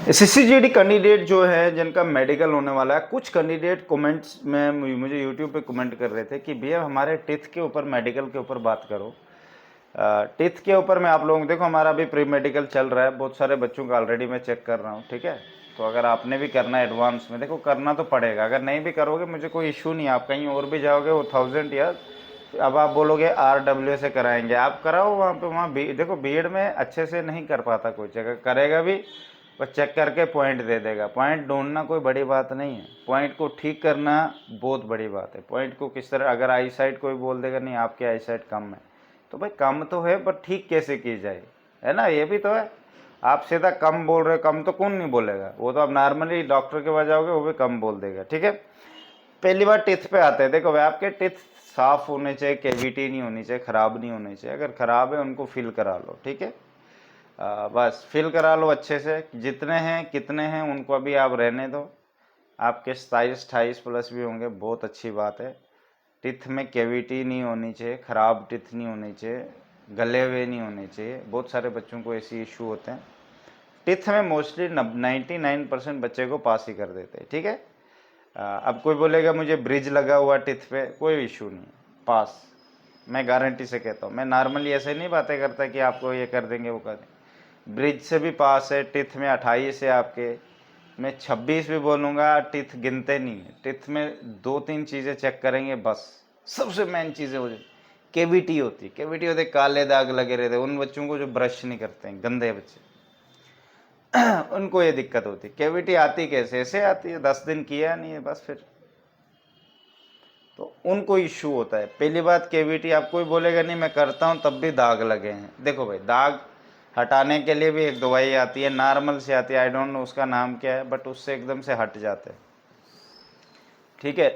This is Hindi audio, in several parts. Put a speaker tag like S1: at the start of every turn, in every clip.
S1: एसएससी जीडी कैंडिडेट जो है जिनका मेडिकल होने वाला है, कुछ कैंडिडेट कमेंट्स में मुझे यूट्यूब पे कमेंट कर रहे थे कि भैया हमारे टिथ के ऊपर, मेडिकल के ऊपर बात करो। टिथ के ऊपर मैं आप लोगों को, देखो हमारा अभी प्री मेडिकल चल रहा है, बहुत सारे बच्चों का ऑलरेडी मैं चेक कर रहा हूँ, ठीक है। तो अगर आपने भी करना है एडवांस में, देखो करना तो पड़ेगा, अगर नहीं भी करोगे मुझे कोई इशू नहीं है, आप कहीं और भी जाओगे वो 1000 या अब आप बोलोगे RW से कराएंगे, आप कराओ वहाँ पे, वहाँ देखो भीड़ में अच्छे से नहीं कर पाता कोई, जगह करेगा भी बस चेक करके पॉइंट दे देगा। पॉइंट ढूंढना कोई बड़ी बात नहीं है, पॉइंट को ठीक करना बहुत बड़ी बात है। पॉइंट को किस तरह, अगर आई साइड कोई बोल देगा नहीं आपकी आई साइड कम है, तो भाई कम तो है पर ठीक कैसे की जाए, है ना, ये भी तो है। आप सीधा कम बोल रहे हो, कम तो कौन नहीं बोलेगा, वो तो आप नॉर्मली डॉक्टर के पास जाओगे वो भी कम बोल देगा, ठीक है। पहली बार टिथ पे आते हैं, देखो भाई आपके टिथ साफ होने चाहिए, कैविटी नहीं होनी चाहिए, खराब नहीं होनी चाहिए। अगर खराब है उनको फिल करा लो, ठीक है। बस फिल करा लो अच्छे से, जितने हैं कितने हैं उनको अभी आप रहने दो। आपके 27-28 प्लस भी होंगे, बहुत अच्छी बात है। टिथ में कैविटी नहीं होनी चाहिए, ख़राब टिथ नहीं होनी चाहिए, गले हुए नहीं होने चाहिए। बहुत सारे बच्चों को ऐसी इशू होते हैं। टिथ में मोस्टली 99% बच्चे को पास ही कर देते हैं, ठीक है। अब कोई बोलेगा मुझे ब्रिज लगा हुआ टिथ पे, कोई इशू नहीं, पास मैं गारंटी से कहता हूँ। मैं नॉर्मली ऐसे नहीं बातें करता कि आपको ये कर देंगे वो कर देंगे, ब्रिज से भी पास है। टिथ में 28 है आपके, मैं 26 भी बोलूँगा, टिथ गिनते नहीं है। टिथ में 2-3 चीज़ें चेक करेंगे बस, सबसे मेन चीज़ें हो जाती, कैविटी होती, कैविटी होते, काले दाग लगे रहते उन बच्चों को जो ब्रश नहीं करते हैं, गंदे बच्चे उनको ये दिक्कत होती। कैविटी आती कैसे, ऐसे आती है, 10 दिन किया नहीं है बस, फिर तो उनको इशू होता है। पहली बात कैविटी, आप कोई बोलेगा नहीं मैं करता हूँ तब भी दाग लगे हैं। देखो भाई दाग हटाने के लिए भी एक दवाई आती है, नॉर्मल से आती है, आई डोंट नो उसका नाम क्या है, बट उससे एकदम से हट जाते हैं, ठीक है।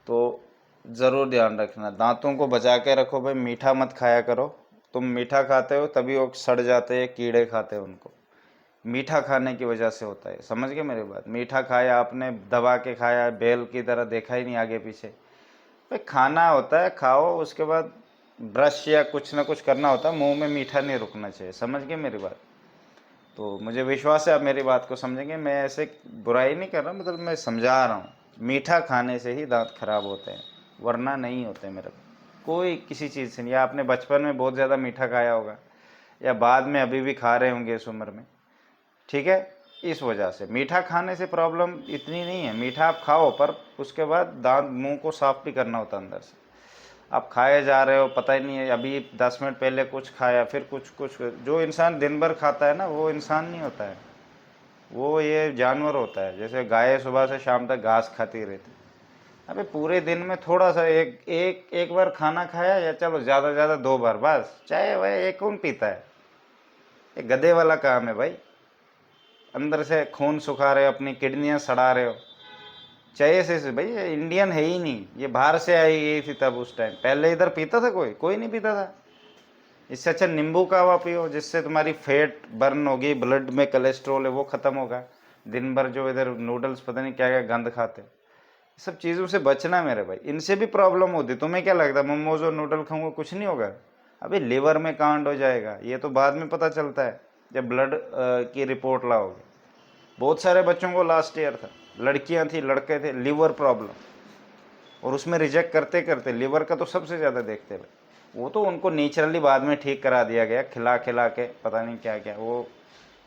S1: तो ज़रूर ध्यान रखना, दांतों को बचा के रखो भाई, मीठा मत खाया करो। तुम मीठा खाते हो तभी वो सड़ जाते हैं, कीड़े खाते हैं उनको, मीठा खाने की वजह से होता है, समझ गए मेरी बात। मीठा खाया आपने, दबा के खाया, बेल की तरह देखा ही नहीं आगे पीछे। भाई खाना होता है, खाओ, उसके बाद ब्रश या कुछ ना कुछ करना होता है, मुंह में मीठा नहीं रुकना चाहिए, समझ गए मेरी बात। तो मुझे विश्वास है आप मेरी बात को समझेंगे, मैं ऐसे बुराई नहीं कर रहा, मतलब मैं समझा रहा हूँ। मीठा खाने से ही दांत खराब होते हैं, वरना नहीं होते मेरे कोई किसी चीज़ से नहीं। या आपने बचपन में बहुत ज़्यादा मीठा खाया होगा, या बाद में अभी भी खा रहे होंगे इस उम्र में, ठीक है। इस वजह से मीठा खाने से प्रॉब्लम इतनी नहीं है। मीठा आप खाओ पर उसके बाद दांत, मुंह को साफ भी करना होता है अंदर से। आप खाए जा रहे हो, पता ही नहीं है, अभी 10 मिनट पहले कुछ खाया, फिर कुछ जो इंसान दिन भर खाता है ना, वो इंसान नहीं होता है, वो ये जानवर होता है। जैसे गाय सुबह से शाम तक घास खाती रहती, अबे पूरे दिन में थोड़ा सा एक बार खाना खाया, या चलो ज़्यादा से ज़्यादा 2 बार, बस। चाय भाई ये कौन पीता है, ये गधे वाला काम है भाई। अंदर से खून सुखा रहे हो, अपनी किडनियाँ सड़ा रहे हो, चाहिए से भाई। ये इंडियन है ही नहीं, ये बाहर से आई गई थी तब, उस टाइम पहले इधर पीता था कोई नहीं पीता था। इससे अच्छा नींबू का हवा पियो, जिससे तुम्हारी फैट बर्न होगी, ब्लड में कोलेस्ट्रॉल है वो ख़त्म होगा। दिन भर जो इधर नूडल्स पता नहीं क्या क्या गंद खाते, सब चीज़ों से बचना मेरे भाई, इनसे भी प्रॉब्लम होती। तुम्हें क्या लगता है मोमोज और नूडल खाऊंगा कुछ नहीं होगा? अभी लीवर में कांड हो जाएगा, ये तो बाद में पता चलता है जब ब्लड की रिपोर्ट लाओगे। बहुत सारे बच्चों को लास्ट ईयर था, लड़कियां थी, लड़के थे, लीवर प्रॉब्लम, और उसमें रिजेक्ट करते करते लीवर का तो सबसे ज़्यादा देखते हैं। वो तो उनको नेचुरली बाद में ठीक करा दिया गया, खिला खिला के पता नहीं क्या क्या। वो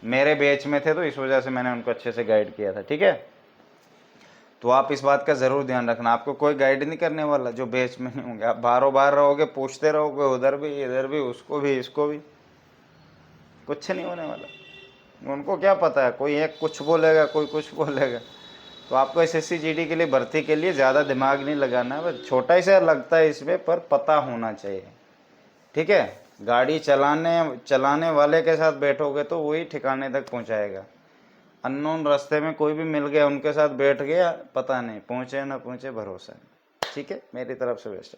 S1: मेरे बैच में थे तो इस वजह से मैंने उनको अच्छे से गाइड किया था, ठीक है। तो आप इस बात का ज़रूर ध्यान रखना, आपको कोई गाइड नहीं करने वाला जो बैच में नहीं होंगे। आप बाहरों बाहर रहोगे, पूछते रहोगे, उधर भी इधर भी, उसको भी इसको भी, कुछ नहीं होने वाला। उनको क्या पता है, कोई एक कुछ बोलेगा, कोई कुछ बोलेगा। तो आपको एसएससी जीडी के लिए, भर्ती के लिए ज़्यादा दिमाग नहीं लगाना है, बस छोटा ही सा लगता है इसमें, पर पता होना चाहिए, ठीक है। गाड़ी चलाने वाले के साथ बैठोगे तो वही ठिकाने तक पहुंचाएगा। अननोन रास्ते में कोई भी मिल गया, उनके साथ बैठ गया, पता नहीं पहुंचे ना पहुंचे, भरोसा नहीं, ठीक है। मेरी तरफ से बेस्ट।